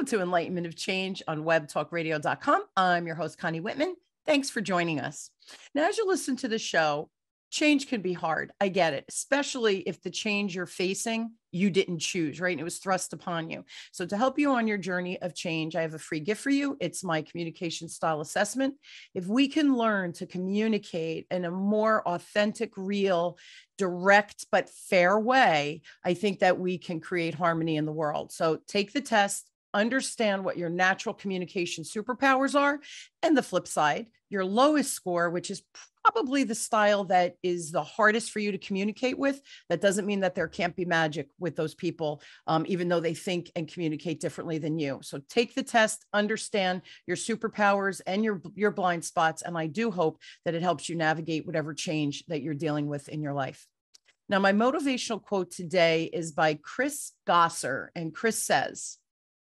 to Enlightenment of Change on webtalkradio.com. I'm your host, Connie Whitman. Thanks for joining us. Now, as you listen to the show, change can be hard. I get it, especially if the change you're facing, you didn't choose, right? And it was thrust upon you. So to help you on your journey of change, I have a free gift for you. It's my communication style assessment. If we can learn to communicate in a more authentic, real, direct, but fair way, I think that we can create harmony in the world. So take the test, understand what your natural communication superpowers are, and the flip side, your lowest score, which is probably the style that is the hardest for you to communicate with. That doesn't mean that there can't be magic with those people, even though they think and communicate differently than you. So take the test, understand your superpowers and your blind spots. And I do hope that it helps you navigate whatever change that you're dealing with in your life. Now, my motivational quote today is by Chris Gosser. And Chris says,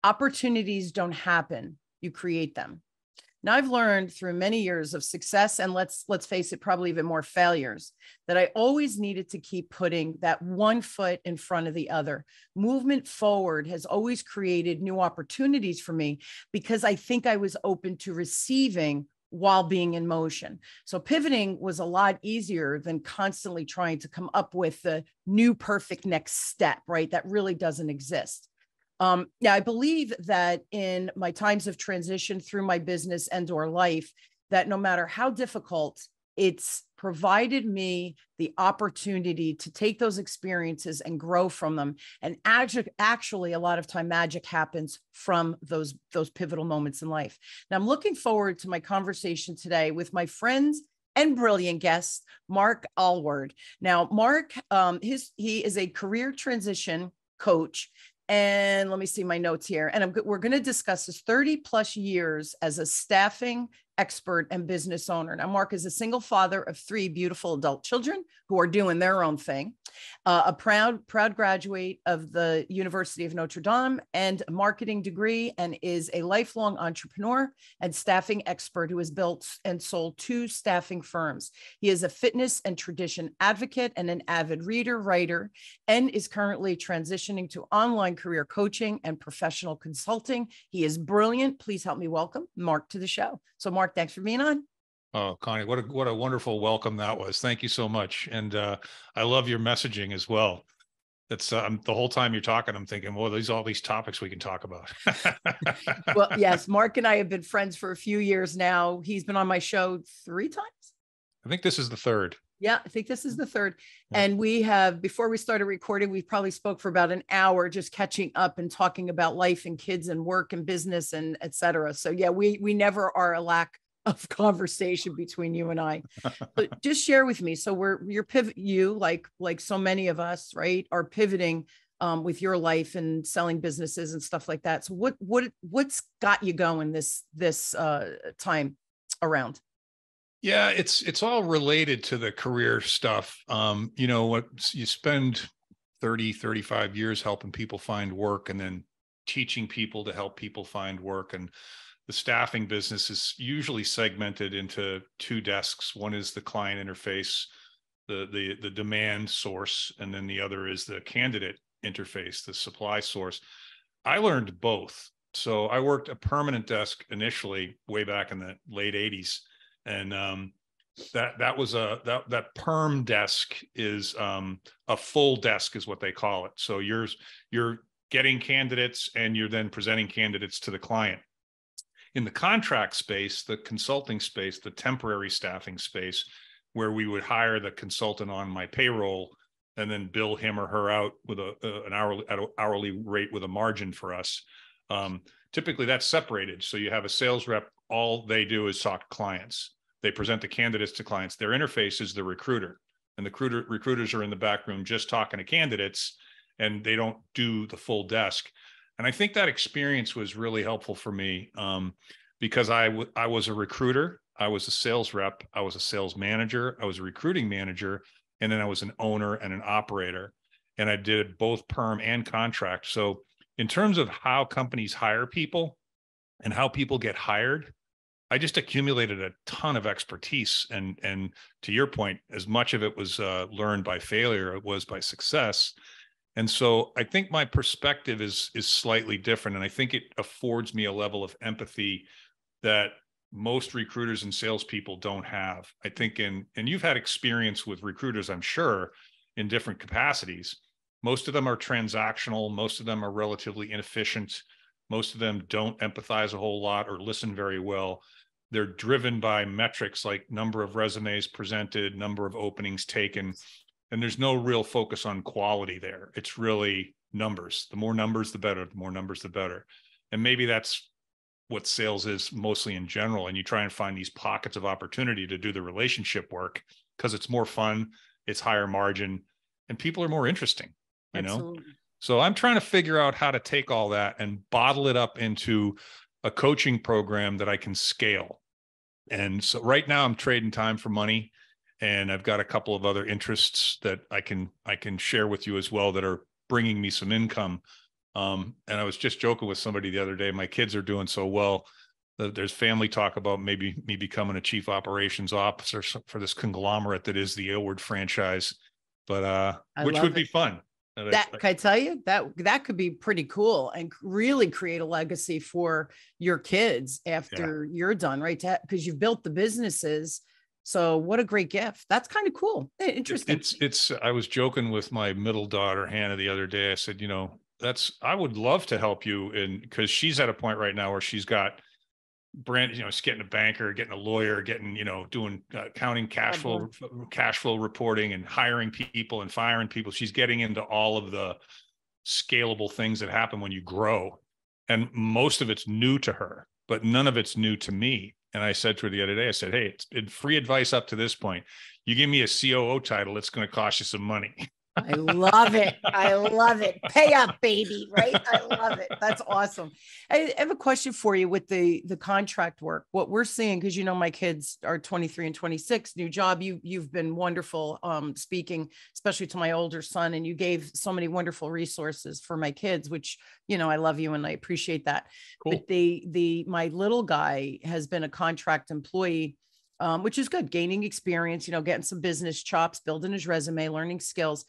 "Opportunities don't happen, you create them." Now, I've learned through many years of success, and let's face it, probably even more failures, that I always needed to keep putting that one foot in front of the other. Movement forward has always created new opportunities for me because I think I was open to receiving while being in motion. So pivoting was a lot easier than constantly trying to come up with the new perfect next step, right? That really doesn't exist. Yeah, I believe that in my times of transition through my business and or life, that no matter how difficult, it's provided me the opportunity to take those experiences and grow from them. And actually, a lot of time magic happens from those pivotal moments in life. Now, I'm looking forward to my conversation today with my friends and brilliant guest, Mark Aylward. Now, Mark, he is a career transition coach. And let me see my notes here. And we're going to discuss his 30 plus years as a staffing expert and business owner. Now, Mark is a single father of 3 beautiful adult children who are doing their own thing, a proud graduate of the University of Notre Dame and a marketing degree, and is a lifelong entrepreneur and staffing expert who has built and sold 2 staffing firms. He is a fitness and tradition advocate and an avid reader, writer, and is currently transitioning to online career coaching and professional consulting. He is brilliant. Please help me welcome Mark to the show. So Mark, thanks for being on. Oh, Connie, what a wonderful welcome that was. Thank you so much. And I love your messaging as well. That's the whole time you're talking, I'm thinking, well, there's all these topics we can talk about. Well, yes, Mark and I have been friends for a few years now. He's been on my show 3 times. I think this is the 3rd. Yeah, I think this is the 3rd. Yeah. And we have, before we started recording, we probably spoke for about an hour, just catching up and talking about life and kids and work and business and et cetera. So yeah, we never are a lack of conversation between you and I. But just share with me. So you like so many of us, right, are pivoting with your life and selling businesses and stuff like that. So what's got you going this time around? Yeah, it's all related to the career stuff. What you spend 30, 35 years helping people find work and then teaching people to help people find work. And the staffing business is usually segmented into 2 desks. One is the client interface, the demand source, and then the other is the candidate interface, the supply source. I learned both. So I worked a permanent desk initially way back in the late 80s. And that perm desk is a full desk is what they call it. So you're getting candidates and you're then presenting candidates to the client. In the contract space, the consulting space, the temporary staffing space, where we would hire the consultant on my payroll and then bill him or her out with an hourly rate with a margin for us. Typically that's separated. So you have a sales rep, all they do is talk to clients. They present the candidates to clients. Their interface is the recruiter, and the recruiters are in the back room just talking to candidates, and they don't do the full desk. And I think that experience was really helpful for me because I was a recruiter, I was a sales rep, I was a sales manager, I was a recruiting manager, and then I was an owner and an operator. And I did both perm and contract. So in terms of how companies hire people and how people get hired, I just accumulated a ton of expertise. And to your point, as much of it was learned by failure, it was by success. And so I think my perspective is slightly different. And I think it affords me a level of empathy that most recruiters and salespeople don't have. I think and you've had experience with recruiters, I'm sure, in different capacities. Most of them are transactional. Most of them are relatively inefficient. Most of them don't empathize a whole lot or listen very well. They're driven by metrics like number of resumes presented, number of openings taken, and there's no real focus on quality there. It's really numbers. The more numbers, the better. The more numbers, the better. And maybe that's what sales is mostly in general. And you try and find these pockets of opportunity to do the relationship work because it's more fun, it's higher margin, and people are more interesting, you Absolutely. know? So I'm trying to figure out how to take all that and bottle it up into a coaching program that I can scale. And so right now I'm trading time for money, and I've got a couple of other interests that I can share with you as well that are bringing me some income. And I was just joking with somebody the other day. My kids are doing so well. There's family talk about maybe me becoming a chief operations officer for this conglomerate that is the Aylward franchise, but which would be fun. That can I tell you that could be pretty cool and really create a legacy for your kids after you're done, right? Because you've built the businesses. So what a great gift. That's kind of cool. Interesting. It's I was joking with my middle daughter, Hannah, the other day. I said, I would love to help you because she's at a point right now where she's got she's getting a banker, getting a lawyer, getting, doing accounting, cash flow reporting, and hiring people and firing people. She's getting into all of the scalable things that happen when you grow. And most of it's new to her, but none of it's new to me. And I said to her the other day, I said, hey, it's been free advice up to this point. You give me a COO title, it's going to cost you some money. I love it. I love it. Pay up, baby. Right. I love it. That's awesome. I have a question for you with the contract work. What we're seeing, because my kids are 23 and 26, new job. You've been wonderful speaking, especially to my older son, and you gave so many wonderful resources for my kids, which I love you and I appreciate that. Cool. But my little guy has been a contract employee, which is good, gaining experience, getting some business chops, building his resume, learning skills.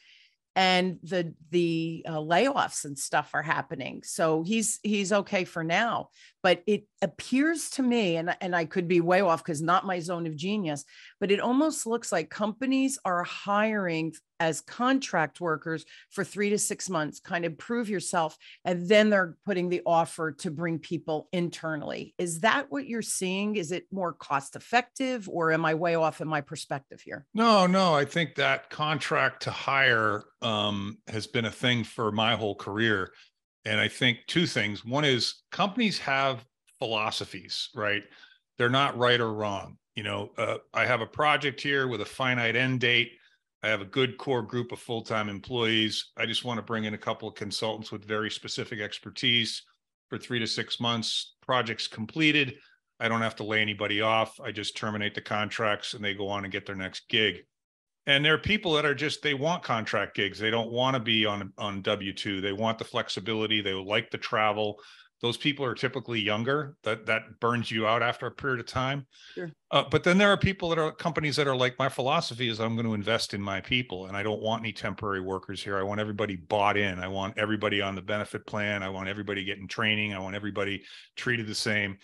And the layoffs and stuff are happening. So he's okay for now, but it appears to me, and I could be way off because not my zone of genius, but it almost looks like companies are hiring as contract workers for 3 to 6 months, kind of prove yourself. And then they're putting the offer to bring people internally. Is that what you're seeing? Is it more cost effective, or am I way off in my perspective here? No, I think that contract to hire has been a thing for my whole career. And I think two things. One is companies have philosophies, right? They're not right or wrong. I have a project here with a finite end date. I have a good core group of full-time employees. I just want to bring in a couple of consultants with very specific expertise for 3 to 6 months. Project's completed. I don't have to lay anybody off. I just terminate the contracts and they go on and get their next gig. And there are people that are they want contract gigs. They don't want to be on W-2. They want the flexibility. They like the travel. Those people are typically younger. That burns you out after a period of time. Sure. But then there are companies that are like, my philosophy is I'm going to invest in my people, and I don't want any temporary workers here. I want everybody bought in. I want everybody on the benefit plan. I want everybody getting training. I want everybody treated the same.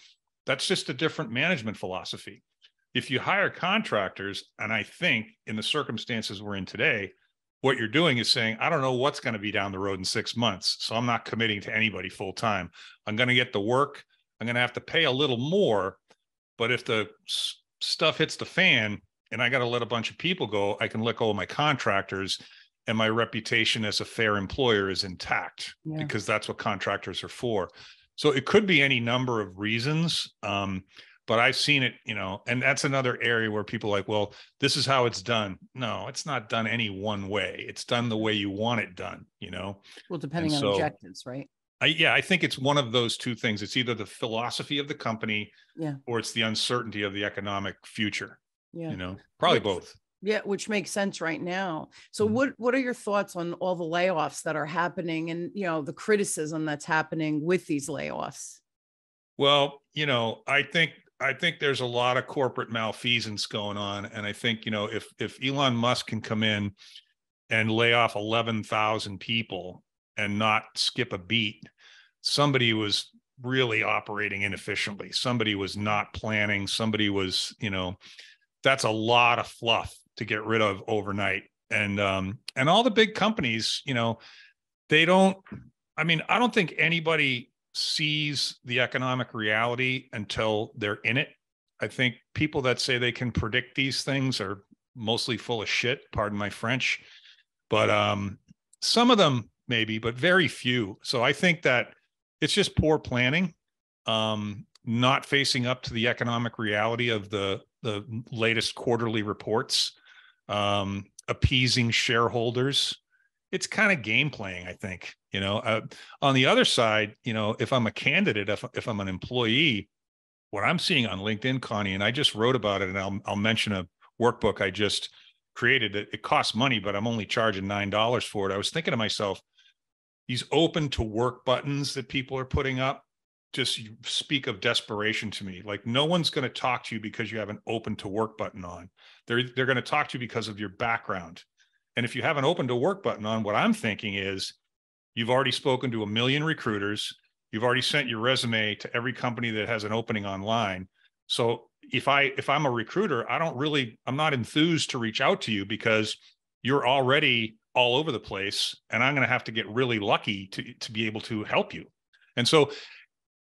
That's just a different management philosophy. If you hire contractors, and I think in the circumstances we're in today, what you're doing is saying, I don't know what's going to be down the road in 6 months, so I'm not committing to anybody full time. I'm going to get the work. I'm going to have to pay a little more, but if the stuff hits the fan and I got to let a bunch of people go, I can let go of my contractors, and my reputation as a fair employer is intact, because that's what contractors are for. So it could be any number of reasons. But I've seen it, and that's another area where people are like, well, this is how it's done. No, it's not done any one way. It's done the way you want it done, Well, depending on objectives, right? I think it's one of those two things. It's either the philosophy of the company, or it's the uncertainty of the economic future. Probably both. Yeah, which makes sense right now. So what are your thoughts on all the layoffs that are happening, and the criticism that's happening with these layoffs? Well, I think there's a lot of corporate malfeasance going on. And I think, if Elon Musk can come in and lay off 11,000 people and not skip a beat, somebody was really operating inefficiently. Somebody was not planning. Somebody was, that's a lot of fluff to get rid of overnight. And all the big companies, they don't, I don't think anybody sees the economic reality until they're in it. I think people that say they can predict these things are mostly full of shit, pardon my French. But some of them maybe, but very few. So I think that it's just poor planning, not facing up to the economic reality of the latest quarterly reports, appeasing shareholders. It's kind of game playing, I think. On the other side, if I'm a candidate, if I'm an employee, what I'm seeing on LinkedIn, Connie, and I just wrote about it, and I'll mention a workbook I just created. It costs money, but I'm only charging $9 for it. I was thinking to myself, these open to work buttons that people are putting up just speak of desperation to me. Like, no one's going to talk to you because you have an open to work button on. They're going to talk to you because of your background. And if you have an open to work button on, what I'm thinking is you've already spoken to a million recruiters. You've already sent your resume to every company that has an opening online. So if I'm a recruiter, I'm not enthused to reach out to you because you're already all over the place, and I'm going to have to get really lucky to be able to help you. And so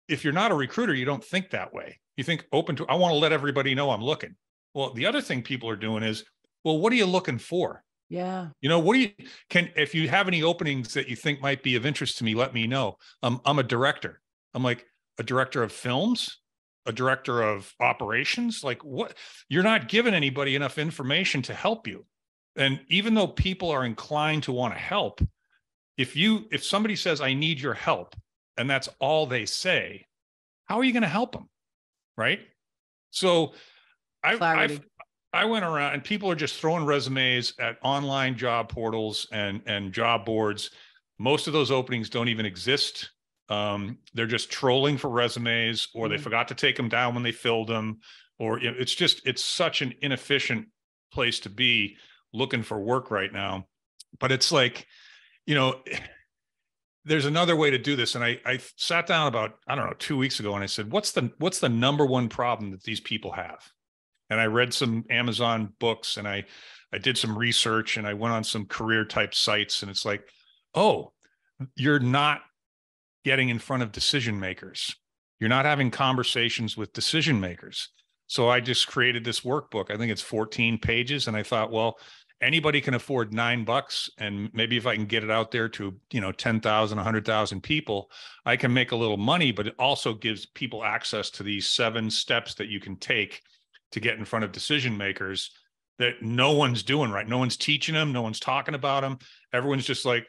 if you're not a recruiter, you don't think that way. You think I want to let everybody know I'm looking. Well, the other thing people are doing is, well, what are you looking for? Yeah. If you have any openings that you think might be of interest to me, let me know. I'm a director. I'm like, a director of films, a director of operations. Like, what? You're not giving anybody enough information to help you. And even though people are inclined to want to help, if somebody says, I need your help, and that's all they say, how are you going to help them? Right. So I went around, and people are just throwing resumes at online job portals and job boards. Most of those openings don't even exist. They're just trolling for resumes, or they forgot to take them down when they filled them, or it's such an inefficient place to be looking for work right now. But it's like, there's another way to do this. And I sat down about, 2 weeks ago, and I said, what's the number one problem that these people have? And I read some Amazon books, and I did some research, and I went on some career type sites, and it's like, oh, you're not getting in front of decision makers. You're not having conversations with decision makers. So I just created this workbook. I think it's 14 pages. And I thought, well, anybody can afford $9, and maybe if I can get it out there to, 10,000, 100,000 people, I can make a little money, but it also gives people access to these 7 steps that you can take to get in front of decision makers that no one's doing, right? No one's teaching them. No one's talking about them. Everyone's just like,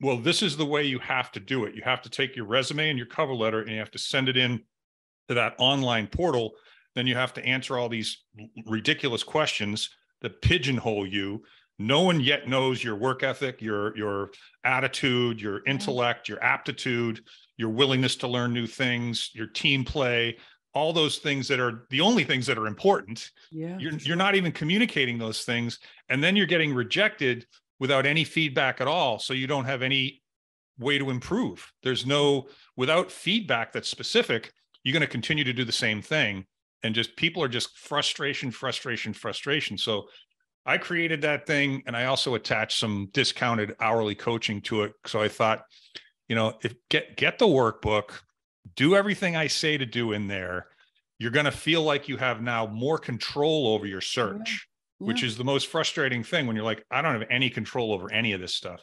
well, this is the way you have to do it. You have to take your resume and your cover letter, and you have to send it in to that online portal. Then you have to answer all these ridiculous questions that pigeonhole you. No one yet knows your work ethic, your attitude, your intellect, your aptitude, your willingness to learn new things, your team play, all those things that are the only things that are important. Yeah. You're not even communicating those things. And then you're getting rejected without any feedback at all. So you don't have any way to improve. Without feedback that's specific, you're going to continue to do the same thing. And people are just frustration. So I created that thing, and I also attached some discounted hourly coaching to it. So I thought, get the workbook, do everything I say to do in there. You're going to feel like you have now more control over your search, which is the most frustrating thing when you're like, I don't have any control over any of this stuff.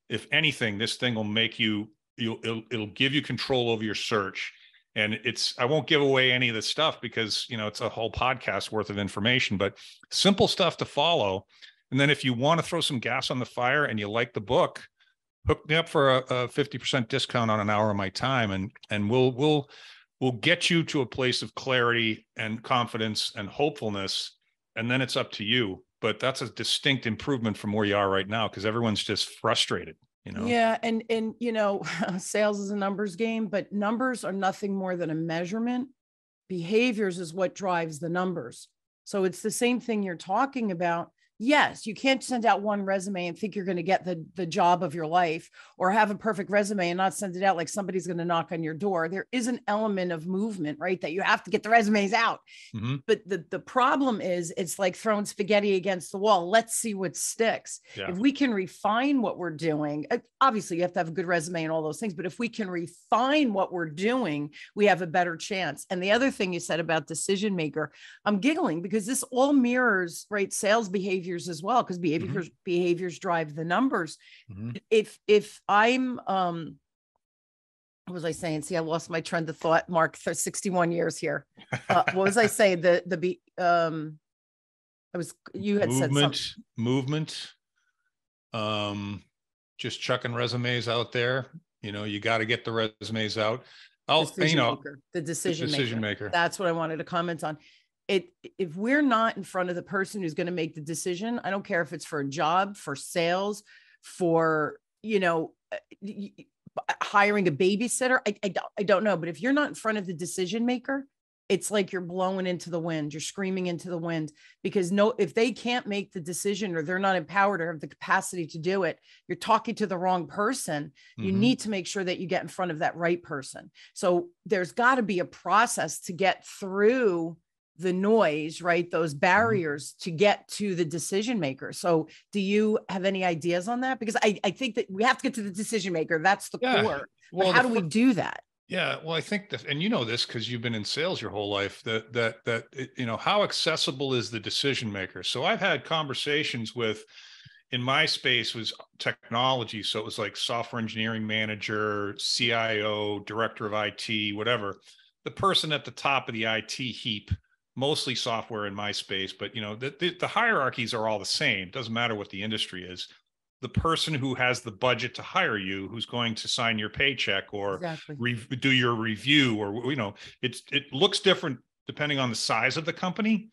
If anything, this thing will make it'll give you control over your search. And I won't give away any of this stuff because, it's a whole podcast worth of information, but simple stuff to follow. And then if you want to throw some gas on the fire and you like the book, hook me up for a 50% discount on an hour of my time. And we'll get you to a place of clarity and confidence and hopefulness. And then it's up to you. But that's a distinct improvement from where you are right now, because everyone's just frustrated. Yeah. And sales is a numbers game, but numbers are nothing more than a measurement. Behaviors is what drives the numbers. So it's the same thing you're talking about. yes, you can't send out one resume and think you're going to get the job of your life, or have a perfect resume and not send it out like somebody's going to knock on your door. There is an element of movement, right? That you have to get the resumes out. Mm-hmm. But the problem is, it's like throwing spaghetti against the wall. Let's see what sticks. Yeah. If we can refine what we're doing, obviously you have to have a good resume and all those things, but if we can refine what we're doing, we have a better chance. And the other thing you said about decision maker, I'm giggling because this all mirrors, right, sales behaviors as well, because behaviors drive the numbers. Mm-hmm. If I'm what was I saying? See, I lost my trend of thought, Mark, for 61 years here. What was I saying? You had said something. Movement. Just chucking resumes out there. You got to get the resumes out. The decision maker. That's what I wanted to comment on. If we're not in front of the person who's going to make the decision, I don't care if it's for a job, for sales, for, hiring a babysitter. I don't know. But if you're not in front of the decision maker, it's like you're blowing into the wind. You're screaming into the wind, because if they can't make the decision, or they're not empowered or have the capacity to do it, you're talking to the wrong person. Mm-hmm. You need to make sure that you get in front of that right person. So there's got to be a process to get through the noise, right? Those barriers to get to the decision maker. So do you have any ideas on that? Because I think that we have to get to the decision maker. That's the core. Well, but how do we do that? Yeah, well, I think that, and this because you've been in sales your whole life, that how accessible is the decision maker? So I've had conversations with, in my space was technology. So it was like software engineering manager, CIO, director of IT, whatever. The person at the top of the IT heap, mostly software in my space, but the hierarchies are all the same. It doesn't matter what the industry is. The person who has the budget to hire you, who's going to sign your paycheck or do your review, or it looks different depending on the size of the company.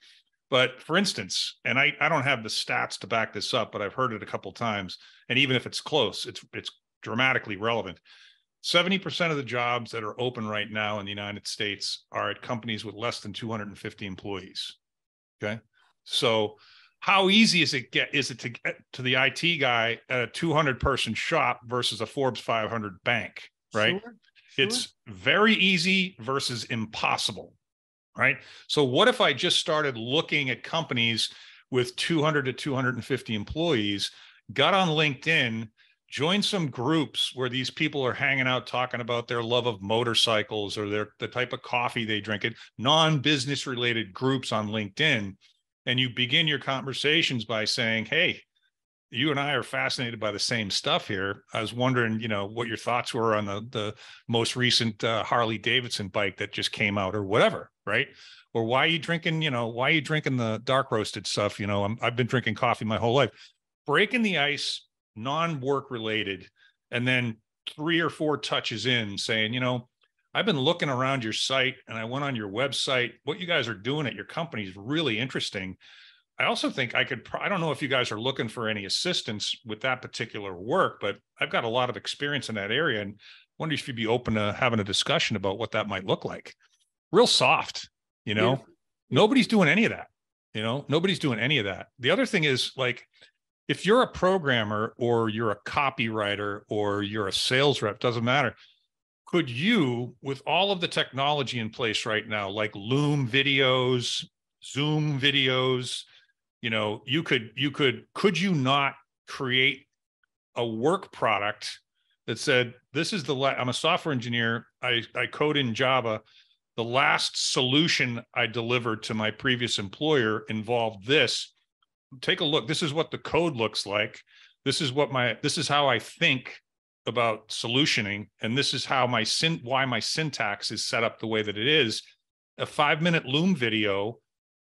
But for instance, and I don't have the stats to back this up, but I've heard it a couple of times, and even if it's close, it's dramatically relevant. 70% of the jobs that are open right now in the United States are at companies with less than 250 employees. Okay. So how easy is it to get to the IT guy at a 200-person shop versus a Forbes 500 bank, right? Sure. It's very easy versus impossible, right? So what if I just started looking at companies with 200 to 250 employees, got on LinkedIn, join some groups where these people are hanging out talking about their love of motorcycles or the type of coffee they drink, it non-business related groups on LinkedIn. And you begin your conversations by saying, hey, you and I are fascinated by the same stuff here. I was wondering, what your thoughts were on the most recent Harley Davidson bike that just came out, or whatever, right? Or why are you drinking the dark roasted stuff? I've been drinking coffee my whole life. Breaking the ice, non-work related, and then 3 or 4 touches in saying, I've been looking around your site and I went on your website. What you guys are doing at your company is really interesting. I also think I don't know if you guys are looking for any assistance with that particular work, but I've got a lot of experience in that area and wonder if you'd be open to having a discussion about what that might look like. Real soft, Yeah. Nobody's doing any of that. Nobody's doing any of that. The other thing is, like, if you're a programmer or you're a copywriter or you're a sales rep, doesn't matter. Could you, with all of the technology in place right now, like Loom videos, Zoom videos, could you not create a work product that said, this is I'm a software engineer. I code in Java. The last solution I delivered to my previous employer involved this. Take a look. This is what the code looks like. This is how I think about solutioning. And this is how why my syntax is set up the way that it is. A 5-minute Loom video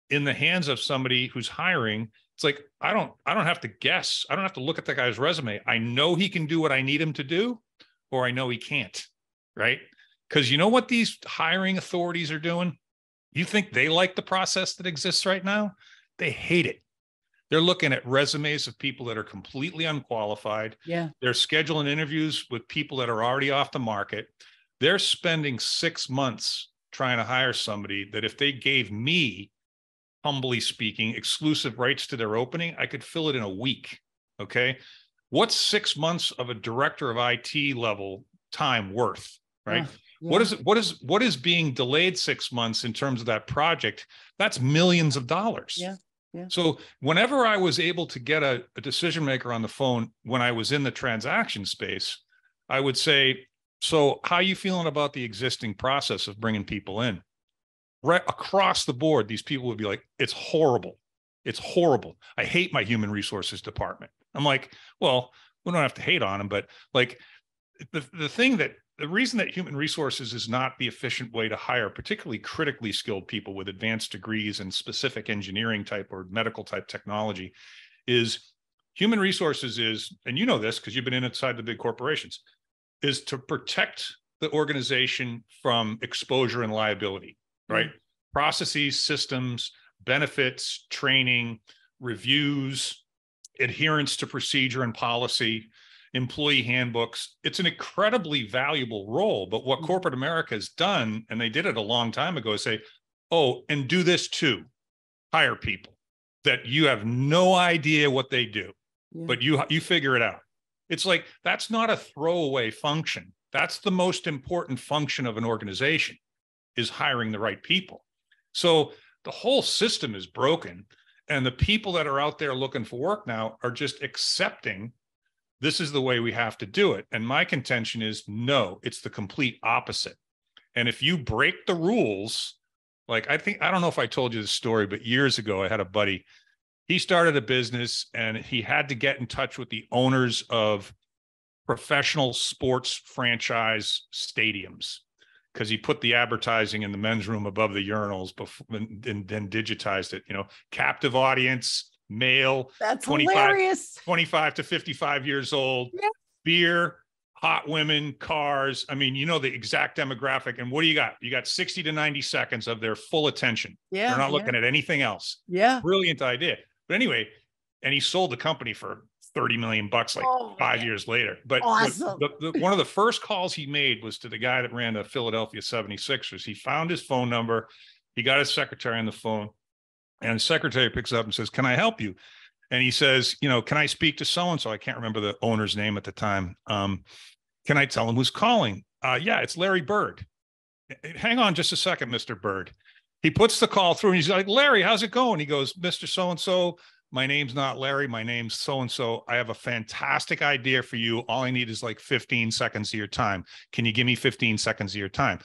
in the hands of somebody who's hiring. It's like, I don't have to guess. I don't have to look at the guy's resume. I know he can do what I need him to do, or I know he can't, right? Because you know what these hiring authorities are doing? You think they like the process that exists right now? They hate it. They're looking at resumes of people that are completely unqualified. Yeah. They're scheduling interviews with people that are already off the market. They're spending 6 months trying to hire somebody that if they gave me humbly speaking, exclusive rights to their opening, I could fill it in a week. Okay. What's 6 months of a director of IT level time worth, right? Yeah. What is being delayed 6 months in terms of that project? That's millions of dollars. Yeah. Yeah. So whenever I was able to get a decision maker on the phone when I was in the transaction space, I would say, so how are you feeling about the existing process of bringing people in? Right across the board, these people would be like, it's horrible. It's horrible. I hate my human resources department. I'm like, well, we don't have to hate on them, but like the reason that human resources is not the efficient way to hire particularly critically skilled people with advanced degrees and specific engineering type or medical type technology is human resources is, and you know this because you've been inside the big corporations, is to protect the organization from exposure and liability, right? Mm-hmm. Processes, systems, benefits, training, reviews, adherence to procedure and policy, employee handbooks. It's an incredibly valuable role. But what corporate America has done, and they did it a long time ago, is say, oh, and do this too. Hire people that you have no idea what they do, but you figure it out. It's like, that's not a throwaway function. That's the most important function of an organization, is hiring the right people. So the whole system is broken. And the people that are out there looking for work now are just accepting this is the way we have to do it. And my contention is, no, it's the complete opposite. And if you break the rules, like I don't know if I told you this story, but years ago, I had a buddy, he started a business and he had to get in touch with the owners of professional sports franchise stadiums because he put the advertising in the men's room above the urinals before, and then digitized it, captive audience, male. That's hilarious. 25 to 55 years old, beer, hot women, cars. I mean, the exact demographic. And what do you got? You got 60 to 90 seconds of their full attention. Yeah. They're not looking at anything else. Yeah. Brilliant idea. But anyway, and he sold the company for $30 million like 5 years later. But awesome. One of the first calls he made was to the guy that ran the Philadelphia 76ers. He found his phone number. He got his secretary on the phone, and the secretary picks up and says, "Can I help you?" And he says, "Can I speak to so-and-so?" I can't remember the owner's name at the time. Can I tell him who's calling? Yeah, it's Larry Bird. Hang on just a second, Mr. Bird. He puts the call through and he's like, "Larry, how's it going?" He goes, "Mr. So-and-so, my name's not Larry. My name's so-and-so. I have a fantastic idea for you. All I need is like 15 seconds of your time. Can you give me 15 seconds of your time?"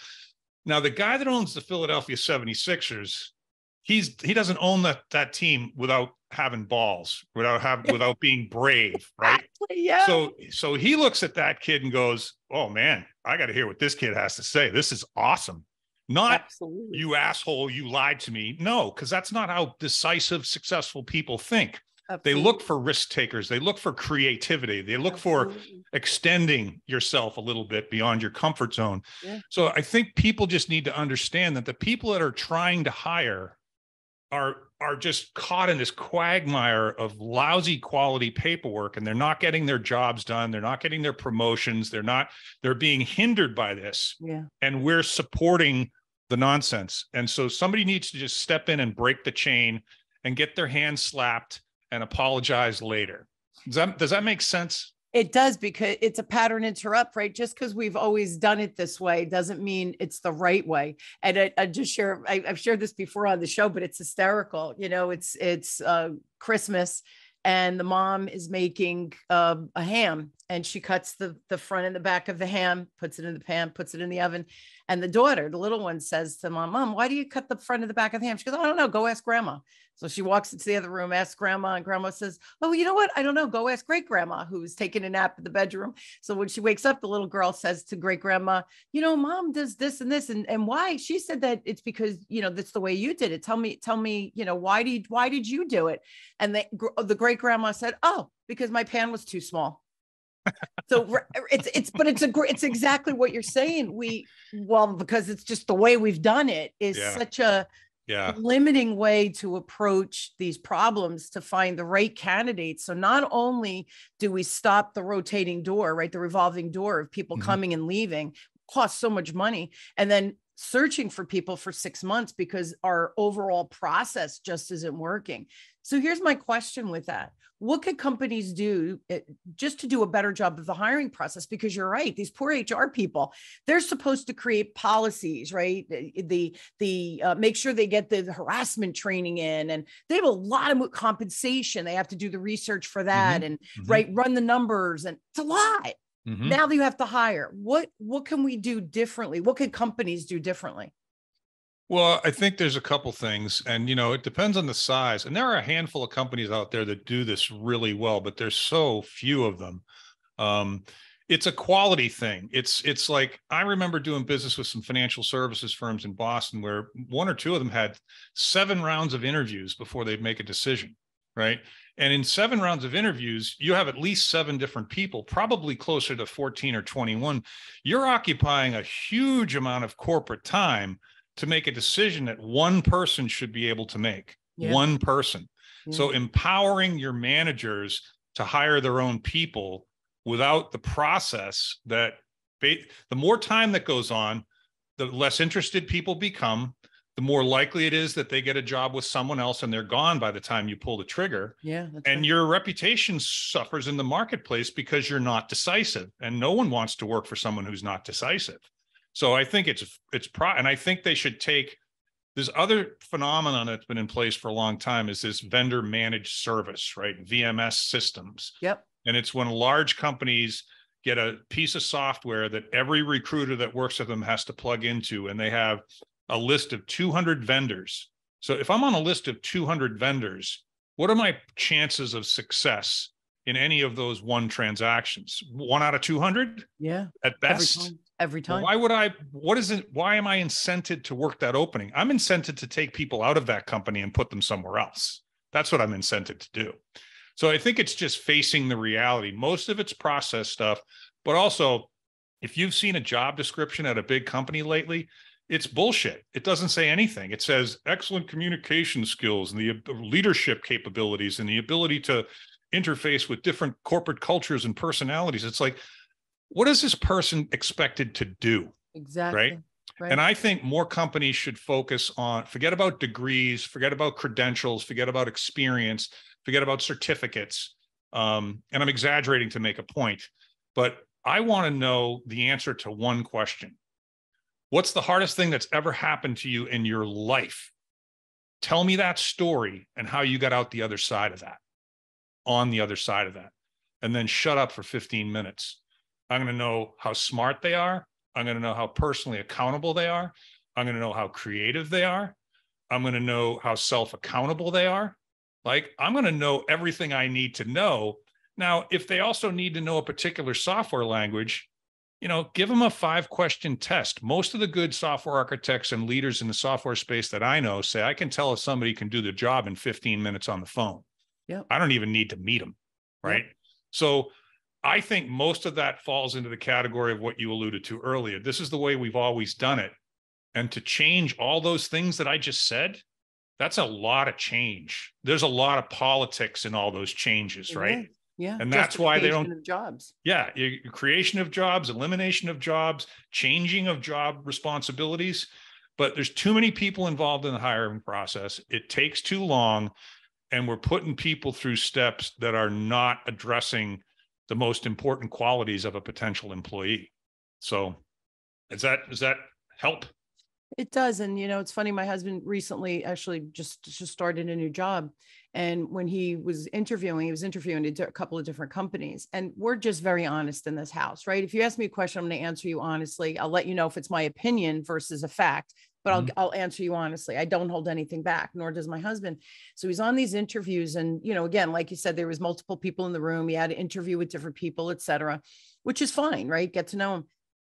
Now, the guy that owns the Philadelphia 76ers, he doesn't own that team without having balls, without being brave, right? Yeah. So he looks at that kid and goes, "Oh man, I got to hear what this kid has to say. This is awesome." Not absolutely. "You asshole, you lied to me." No, because that's not how decisive, successful people think. Absolutely. They look for risk takers. They look for creativity. They look for extending yourself a little bit beyond your comfort zone. Yeah. So I think people just need to understand that the people that are trying to hire are just caught in this quagmire of lousy quality paperwork, and they're not getting their jobs done. They're not getting their promotions. They're being hindered by this. Yeah. And we're supporting the nonsense. And so somebody needs to just step in and break the chain and get their hands slapped and apologize later. Does that make sense? It does, because it's a pattern interrupt, right? Just because we've always done it this way doesn't mean it's the right way. And I just share, I've shared this before on the show, but it's hysterical. It's Christmas, and the mom is making a ham, and she cuts the front and the back of the ham, puts it in the pan, puts it in the oven. And the daughter, the little one, says to Mom, "Why do you cut the front and the back of the ham?" She goes, "I don't know. Go ask Grandma." So she walks into the other room, asks Grandma, and Grandma says, "Oh, you know what? I don't know. Go ask Great Grandma, who's taking a nap in the bedroom." So when she wakes up, the little girl says to Great Grandma, "Mom does this and this. And why?" She said that it's because, that's the way you did it. Tell me, why did you do it? And the Great Grandma said, "Oh, because my pan was too small." So it's exactly what you're saying. Because it's just the way we've done it is such a limiting way to approach these problems to find the right candidates. So not only do we stop the rotating door, right, the revolving door of people coming and leaving, costs so much money, and then searching for people for 6 months because our overall process just isn't working. So here's my question with that. What could companies do just to do a better job of the hiring process? Because you're right, these poor HR people, they're supposed to create policies, right? The make sure they get the harassment training in, and they have a lot of compensation. They have to do the research for that, and right, run the numbers, and it's a lot. Now that you have to hire, what can we do differently? What could companies do differently? Well, I think there's a couple things, and it depends on the size. And there are a handful of companies out there that do this really well, but there's so few of them. It's a quality thing. It's like, I remember doing business with some financial services firms in Boston where one or two of them had 7 rounds of interviews before they'd make a decision, right? And in 7 rounds of interviews, you have at least 7 different people, probably closer to 14 or 21. You're occupying a huge amount of corporate time to make a decision that one person should be able to make. One person. So empowering your managers to hire their own people without the process, that the more time that goes on, the less interested people become, the more likely it is that they get a job with someone else and they're gone by the time you pull the trigger. And your reputation suffers in the marketplace because you're not decisive, and no one wants to work for someone who's not decisive. So I think and I think they should take this other phenomenon that's been in place for a long time, is this vendor managed service, right? VMS systems. And it's when large companies get a piece of software that every recruiter that works with them has to plug into, and they have a list of 200 vendors. So if I'm on a list of 200 vendors, what are my chances of success in any of those one transactions? 1 out of 200? At best. Every time. Well, why am I incented to work that opening? I'm incented to take people out of that company and put them somewhere else. That's what I'm incented to do. So I think it's just facing the reality. Most of it's process stuff, but also if you've seen a job description at a big company lately, it's bullshit. It doesn't say anything. It says excellent communication skills and the leadership capabilities and the ability to interface with different corporate cultures and personalities. It's like, what is this person expected to do? Right. And I think more companies should focus on, forget about degrees, forget about credentials, forget about experience, forget about certificates. And I'm exaggerating to make a point, but I want to know the answer to one question. What's the hardest thing that's ever happened to you in your life? Tell me that story and how you got out the other side of that, on the other side of that, and then shut up for 15 minutes. I'm going to know how smart they are. I'm going to know how personally accountable they are. I'm going to know how creative they are. I'm going to know how self-accountable they are. Like, I'm going to know everything I need to know. Now, if they also need to know a particular software language, give them a 5-question test. Most of the good software architects and leaders in the software space that I know say, I can tell if somebody can do the job in 15 minutes on the phone. I don't even need to meet them, right? So I think most of that falls into the category of what you alluded to earlier. This is the way we've always done it. And to change all those things that I just said, that's a lot of change. There's a lot of politics in all those changes, right? And that's why they don't. Jobs. Creation of jobs, elimination of jobs, changing of job responsibilities. But there's too many people involved in the hiring process. It takes too long. And we're putting people through steps that are not addressing the most important qualities of a potential employee. So does that help? It does. And, it's funny. My husband recently actually just started a new job. And when he was interviewing a couple of different companies. And we're just very honest in this house, right? If you ask me a question, I'm going to answer you honestly. I'll let you know if it's my opinion versus a fact, but I'll answer you honestly. I don't hold anything back, nor does my husband. So he's on these interviews. And, again, like you said, there was multiple people in the room. He had to interview with different people, et cetera, which is fine, right? Get to know him.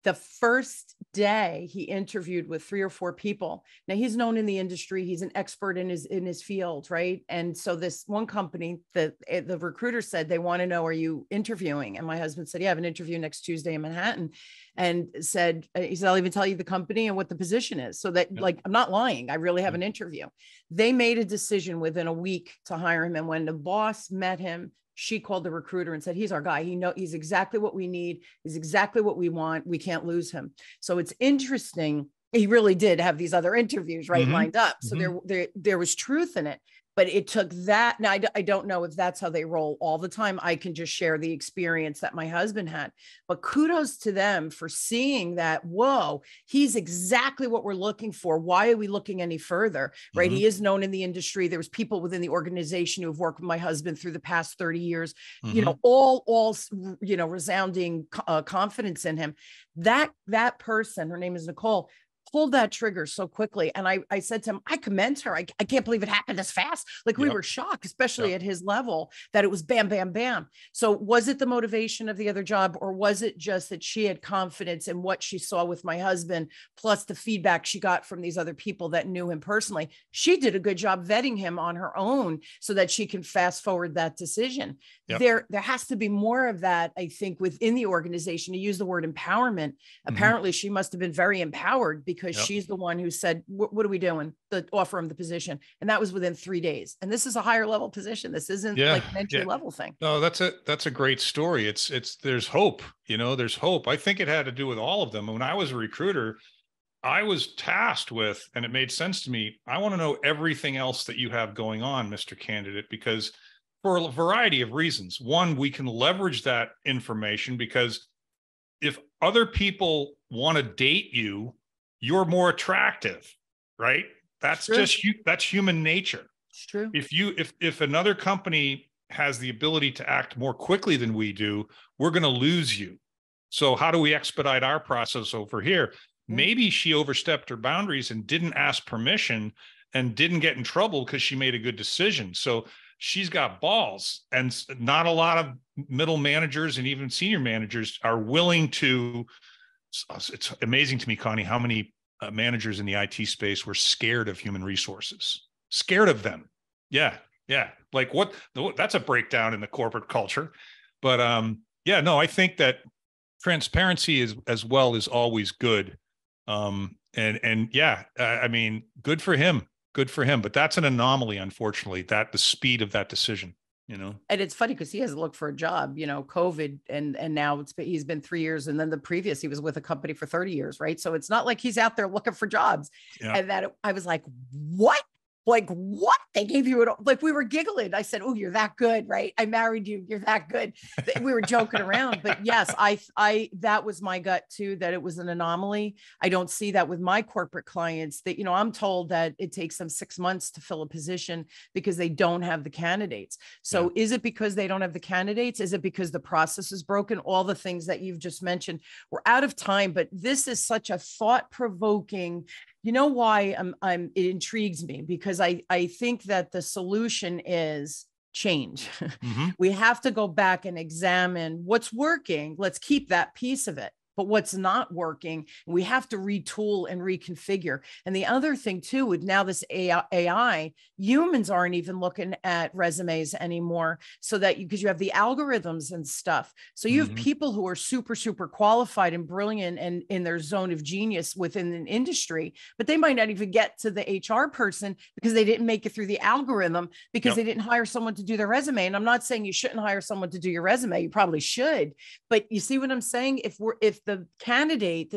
The first day he interviewed with 3 or 4 people. Now he's known in the industry. He's an expert in his field. Right. And so this one company, the recruiter said, they want to know, are you interviewing? And my husband said, yeah, I have an interview next Tuesday in Manhattan, and he said, I'll even tell you the company and what the position is. So that like, I'm not lying. I really have an interview. They made a decision within a week to hire him. And when the boss met him, she called the recruiter and said, he's our guy. He's exactly what we need. He's exactly what we want. We can't lose him. So it's interesting. he really did have these other interviews lined up. So Mm-hmm. there was truth in it. But it took that. Now, I don't know if that's how they roll all the time. I can just share the experience that my husband had. But kudos to them for seeing that, whoa, he's exactly what we're looking for. Why are we looking any further? Right? Mm-hmm. He is known in the industry. There was people within the organization who have worked with my husband through the past 30 years, Mm-hmm. all resounding confidence in him. That person, her name is Nicole, pulled that trigger so quickly. And I said to him, I commend her. I can't believe it happened this fast. Like we were shocked, especially at his level, that it was bam, bam, bam. So was it the motivation of the other job, or was it just that she had confidence in what she saw with my husband, plus the feedback she got from these other people that knew him personally? She did a good job vetting him on her own so that she can fast forward that decision. There has to be more of that, I think, within the organization. To use the word empowerment, apparently she must have been very empowered, because she's the one who said, what are we doing? The offer him the position. And that was within 3 days. And this is a higher level position. This isn't like an entry level thing. No, that's a great story. There's hope, there's hope. I think it had to do with all of them. When I was a recruiter, I was tasked with, and it made sense to me, I want to know everything else that you have going on, Mr. Candidate, because for a variety of reasons. One, we can leverage that information, because if other people want to date you, you're more attractive, right? That's that's human nature. It's true. If another company has the ability to act more quickly than we do, we're going to lose you. So how do we expedite our process over here? Maybe she overstepped her boundaries and didn't ask permission and didn't get in trouble because she made a good decision. So she's got balls, and not a lot of middle managers and even senior managers are willing to. It's amazing to me, Connie, how many managers in the IT space were scared of human resources, scared of them. Yeah. Like what? That's a breakdown in the corporate culture. But I think that transparency is as well is always good. I mean, good for him. Good for him. But that's an anomaly, unfortunately, that the speed of that decision. And it's funny because he hasn't looked for a job, COVID, and now he's been 3 years, and then the previous he was with a company for 30 years, right? So it's not like he's out there looking for jobs. And I was like, what? Like, what? They gave you it? Like, we were giggling. I said, oh, you're that good, right? I married you. You're that good. We were joking around, but yes, that was my gut too, that it was an anomaly. I don't see that with my corporate clients, that, I'm told that it takes them 6 months to fill a position because they don't have the candidates. So is it because they don't have the candidates? Is it because the process is broken? All the things that you've just mentioned. We're out of time, but this is such a thought-provoking. You know why it intrigues me? Because I think that the solution is change. We have to go back and examine what's working. Let's keep that piece of it. But what's not working, we have to retool and reconfigure. And the other thing too, with now this AI, humans aren't even looking at resumes anymore, so that because you have the algorithms and stuff. So you have people who are super, super qualified and brilliant and in their zone of genius within an industry, but they might not even get to the HR person because they didn't make it through the algorithm, because they didn't hire someone to do their resume. And I'm not saying you shouldn't hire someone to do your resume. You probably should, but you see what I'm saying? If the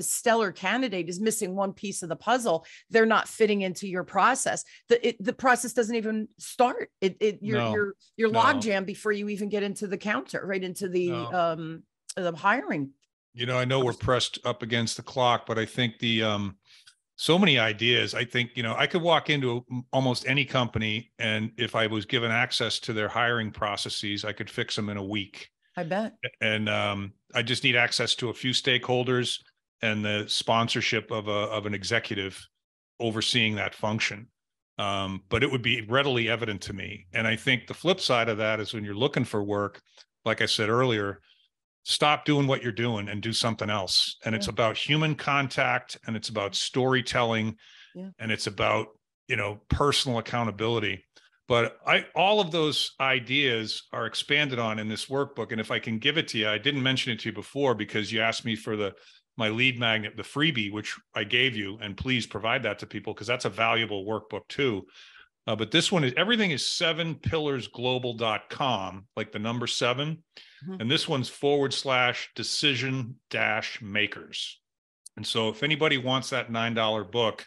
stellar candidate is missing one piece of the puzzle, they're not fitting into your process. The process doesn't even start. You're logjam before you even get into the counter, right into the hiring. I know we're pressed up against the clock, but I think so many ideas. I think, I could walk into almost any company, and if I was given access to their hiring processes, I could fix them in a week. I bet. And I just need access to a few stakeholders and the sponsorship of an executive overseeing that function. But it would be readily evident to me. And I think the flip side of that is when you're looking for work, like I said earlier, stop doing what you're doing and do something else. And it's about human contact, and it's about storytelling, and it's about, personal accountability. But all of those ideas are expanded on in this workbook. And if I can give it to you, I didn't mention it to you before because you asked me for my lead magnet, the freebie, which I gave you, and please provide that to people because that's a valuable workbook too. But this one everything is 7pillarsglobal.com, like the number 7. And this one's /decision-makers. And so if anybody wants that $9 book,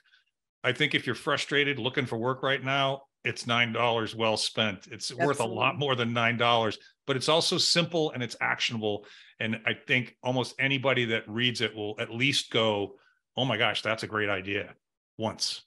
I think if you're frustrated looking for work right now, it's $9 well spent. It's worth a lot more than $9, but it's also simple and it's actionable. And I think almost anybody that reads it will at least go, oh my gosh, that's a great idea once.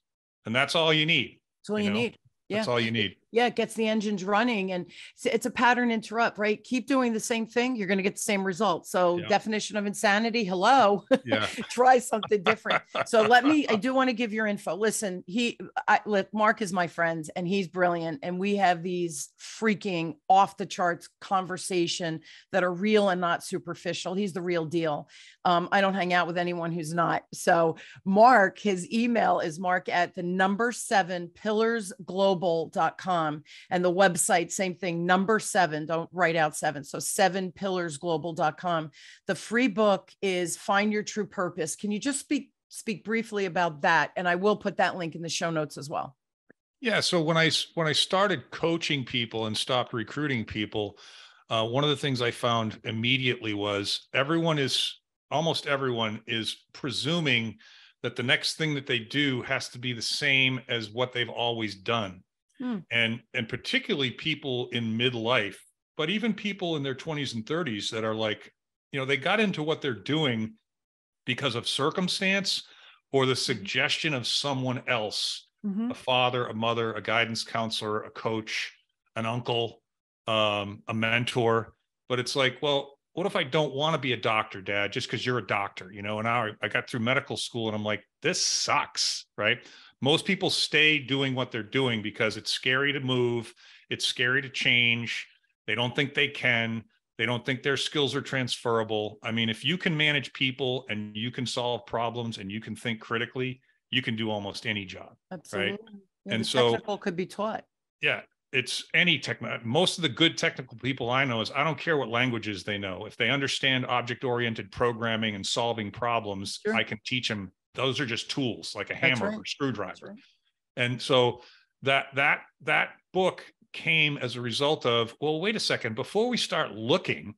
And that's all you need. That's all you need. Yeah. That's all you need. Yeah. It gets the engines running, and it's a pattern interrupt, right? Keep doing the same thing. You're going to get the same results. So definition of insanity. Hello. Yeah. Try something different. So I do want to give your info. Listen, Mark is my friend and he's brilliant. And we have these freaking off the charts conversation that are real and not superficial. He's the real deal. I don't hang out with anyone who's not. So Mark, his email is mark@7pillarsglobal.com. And the website, same thing, number 7, don't write out 7. So 7pillarsglobal.com. The free book is Find Your True Purpose. Can you just speak briefly about that? And I will put that link in the show notes as well. Yeah. So when I started coaching people and stopped recruiting people, one of the things I found immediately was almost everyone is presuming that the next thing that they do has to be the same as what they've always done. And particularly people in midlife, but even people in their 20s and 30s that are like, they got into what they're doing because of circumstance or the suggestion of someone else, a father, a mother, a guidance counselor, a coach, an uncle, a mentor. But it's like, well, what if I don't want to be a doctor, Dad, just because you're a doctor, and I got through medical school and I'm like, this sucks, right? Most people stay doing what they're doing because it's scary to move. It's scary to change. They don't think they can. They don't think their skills are transferable. I mean, if you can manage people and you can solve problems and you can think critically, you can do almost any job. Absolutely. Right? Yeah, and so technical could be taught. Yeah. It's any most of the good technical people I know I don't care what languages they know. If they understand object-oriented programming and solving problems, I can teach them. Those are just tools like a hammer or screwdriver. Right. And so that book came as a result of, well, wait a second, before we start looking,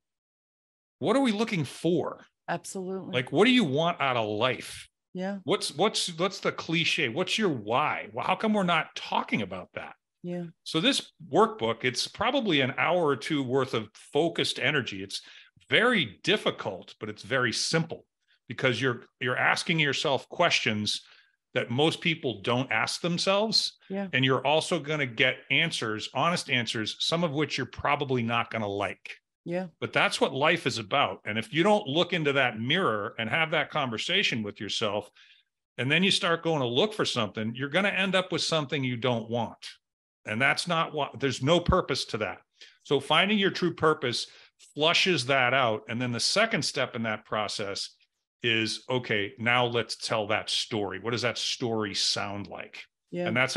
what are we looking for? Absolutely. Like, what do you want out of life? Yeah. What's the cliche? What's your why? Well, how come we're not talking about that? Yeah. So this workbook, it's probably an hour or two worth of focused energy. It's very difficult, but it's very simple because you're asking yourself questions that most people don't ask themselves. Yeah. And you're also going to get answers, honest answers, some of which you're probably not going to like. Yeah. But that's what life is about. And if you don't look into that mirror and have that conversation with yourself, and then you start going to look for something, you're going to end up with something you don't want. And that's not what, there's no purpose to that. So finding your true purpose flushes that out. And then the second step in that process is, okay, now let's tell that story. What does that story sound like? Yeah. And that's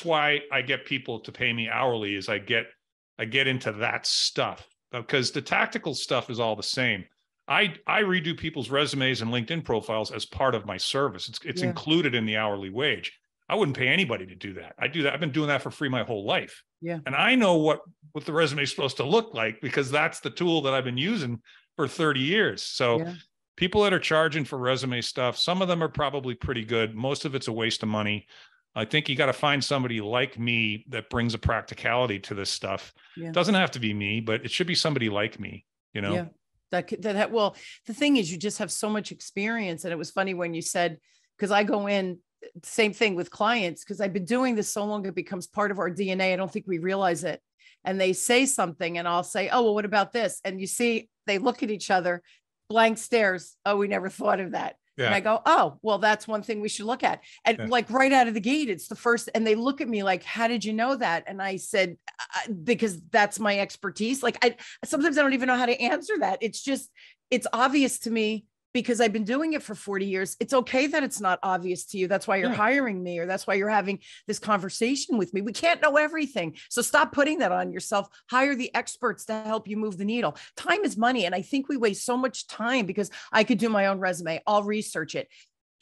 why I get people to pay me hourly, is I get into that stuff, because the tactical stuff is all the same. I redo people's resumes and LinkedIn profiles as part of my service. It's included in the hourly wage. I wouldn't pay anybody to do that. I do that. I've been doing that for free my whole life. Yeah. And I know what the resume is supposed to look like, because that's the tool that I've been using for 30 years. So people that are charging for resume stuff, some of them are probably pretty good. Most of it's a waste of money. I think you got to find somebody like me that brings a practicality to this stuff. It doesn't have to be me, but it should be somebody like me, Yeah. Well, the thing is, you just have so much experience. And it was funny when you said, because I go in, same thing with clients, because I've been doing this so long, it becomes part of our DNA. I don't think we realize it. And they say something and I'll say, oh, well, what about this? And you see, they look at each other, blank stares. Oh, we never thought of that. Yeah. And I go, oh, well, that's one thing we should look at. And like right out of the gate, it's the first, and they look at me like, how did you know that? And I said, because that's my expertise. Like sometimes I don't even know how to answer that. It's obvious to me because I've been doing it for 40 years. It's okay that it's not obvious to you. That's why you're hiring me, or that's why you're having this conversation with me. We can't know everything. So stop putting that on yourself. Hire the experts to help you move the needle. Time is money. And I think we waste so much time, because I could do my own resume. I'll research it.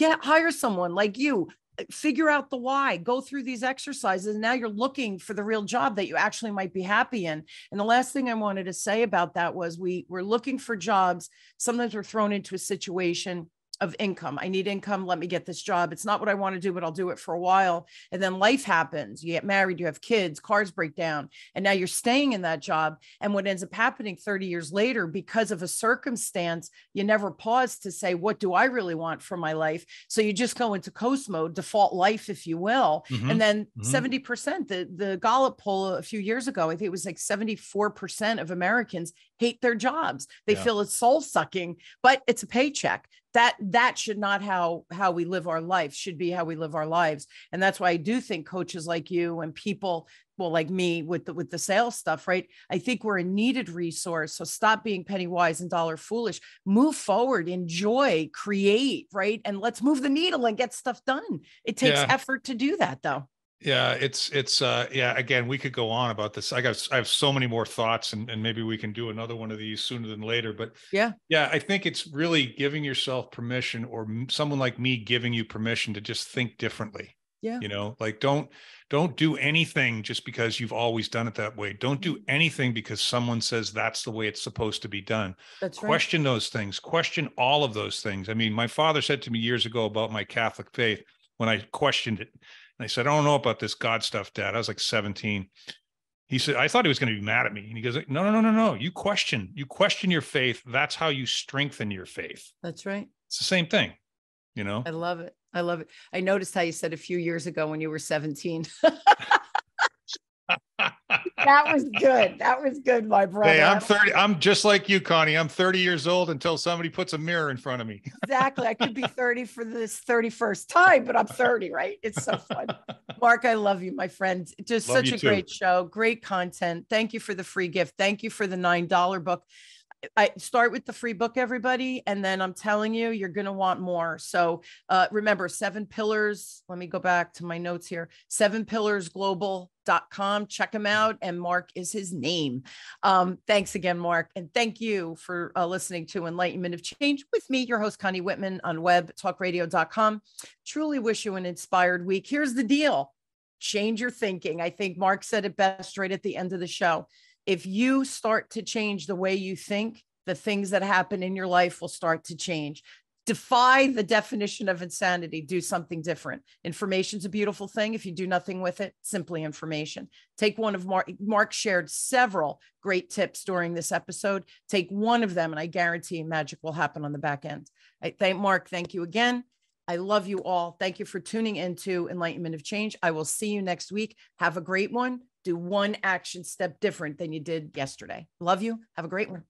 Hire someone like you. Figure out the why, go through these exercises. And now you're looking for the real job that you actually might be happy in. And the last thing I wanted to say about that was we're looking for jobs. Sometimes we're thrown into a situation of income. I need income. Let me get this job. It's not what I want to do, but I'll do it for a while. And then life happens. You get married, you have kids, cars break down, and now you're staying in that job. And what ends up happening 30 years later, because of a circumstance, you never pause to say, what do I really want from my life? So you just go into coast mode, default life, if you will. And then 70%, the Gallup poll a few years ago, I think it was like 74% of Americans hate their jobs. They feel it's soul sucking, but it's a paycheck. That should not how we live our life, should be how we live our lives. And that's why I do think coaches like you and people, well, like me with the sales stuff, right? I think we're a needed resource. So stop being penny wise and dollar foolish, move forward, enjoy, create, right? And let's move the needle and get stuff done. It takes effort to do that though. Yeah, it's again, we could go on about this. I have so many more thoughts, and maybe we can do another one of these sooner than later. But yeah, I think it's really giving yourself permission, or someone like me giving you permission to just think differently. Yeah. You know, like don't do anything just because you've always done it that way. Don't do anything because someone says that's the way it's supposed to be done. That's right. Question those things, question all of those things. I mean, my father said to me years ago about my Catholic faith when I questioned it. And I said, I don't know about this God stuff, Dad. I was like 17. He said, I thought he was going to be mad at me. And he goes, no. You question your faith. That's how you strengthen your faith. That's right. It's the same thing, you know? I love it. I noticed how you said a few years ago when you were 17. That was good, my brother. Hey, I'm 30. I'm just like you, Connie. I'm 30 years old until somebody puts a mirror in front of me. Exactly. I could be 30 for this 31st time, but I'm 30, right? It's so fun. Mark, I love you, my friend. Just such a great show, great content. Thank you for the free gift. Thank you for the $9 book. I start with the free book, everybody. And then I'm telling you, you're going to want more. So remember 7 pillars. Let me go back to my notes here. 7pillarsglobal.com. Check him out. And Mark is his name. Thanks again, Mark. And thank you for listening to Enlightenment of Change with me, your host, Connie Whitman, on webtalkradio.com. Truly wish you an inspired week. Here's the deal. Change your thinking. I think Mark said it best right at the end of the show. If you start to change the way you think, the things that happen in your life will start to change. Defy the definition of insanity. Do something different. Information's a beautiful thing. If you do nothing with it, simply information. Take one of Mark shared several great tips during this episode. Take one of them, and I guarantee magic will happen on the back end. I thank Mark. Thank you again. I love you all. Thank you for tuning into Enlightenment of Change. I will see you next week. Have a great one. Do one action step different than you did yesterday. Love you. Have a great one.